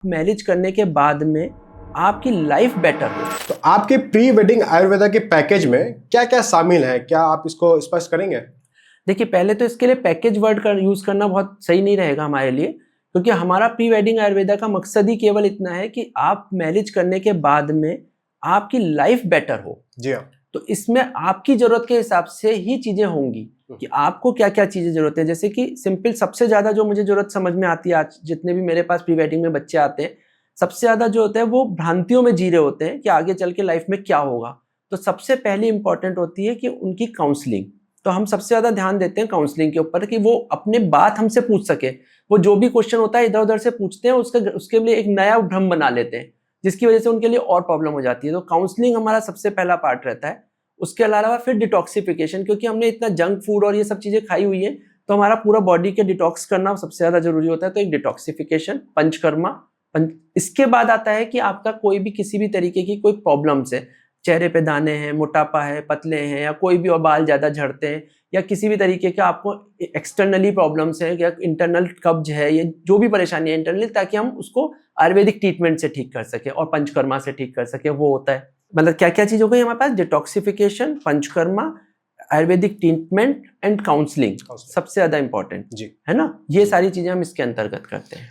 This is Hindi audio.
मैरिज करने के बाद में आपकी लाइफ बेटर हो। तो आपके प्री वेडिंग आयुर्वेदा के पैकेज में क्या क्या शामिल है, क्या आप इसको स्पष्ट करेंगे? देखिए, पहले तो इसके लिए पैकेज वर्ड का यूज करना बहुत सही नहीं रहेगा हमारे लिए, क्योंकि हमारा प्री वेडिंग आयुर्वेदा का मकसद ही केवल इतना है कि आप मैरिज करने के बाद में आपकी लाइफ बेटर हो। जी हाँ। तो इसमें आपकी जरूरत के हिसाब से ही चीजें होंगी कि आपको क्या क्या चीजें जरूरत है। जैसे कि सिंपल सबसे ज्यादा जो मुझे जरूरत समझ में आती है, आज जितने भी मेरे पास प्री वेडिंग में बच्चे आते हैं, सबसे ज्यादा जो होता है वो भ्रांतियों में जी रहे होते हैं कि आगे चल के लाइफ में क्या होगा। तो सबसे पहले इंपॉर्टेंट होती है कि उनकी काउंसलिंग। तो हम सबसे ज्यादा ध्यान देते हैं काउंसलिंग के ऊपर कि वो अपने बात हमसे पूछ सके। वो जो भी क्वेश्चन होता है इधर उधर से पूछते हैं, उसके लिए एक नया भ्रम बना लेते हैं, जिसकी वजह से उनके लिए और प्रॉब्लम हो जाती है। तो काउंसलिंग हमारा सबसे पहला पार्ट रहता है। उसके अलावा फिर डिटॉक्सिफिकेशन, क्योंकि हमने इतना जंक फूड और ये सब चीजें खाई हुई है, तो हमारा पूरा बॉडी के डिटॉक्स करना सबसे ज्यादा जरूरी होता है। तो एक डिटॉक्सिफिकेशन, पंचकर्मा। इसके बाद आता है कि आपका कोई भी किसी भी तरीके की कोई प्रॉब्लम्स है, चेहरे पे दाने हैं, मोटापा है, पतले हैं, या कोई भी और बाल ज्यादा झड़ते हैं, या किसी भी तरीके का आपको एक्सटर्नली प्रॉब्लम्स है, या इंटरनल कब्ज है, ये जो भी परेशानी है इंटरनली, ताकि हम उसको आयुर्वेदिक ट्रीटमेंट से ठीक कर सके और पंचकर्मा से ठीक कर सके, वो होता है। मतलब क्या क्या चीज हो गई हमारे पास? Detoxification, panchakarma, ayurvedic treatment and counselling सबसे ज्यादा इंपॉर्टेंट जी है ना। ये सारी चीजें हम इसके अंतर्गत करते हैं।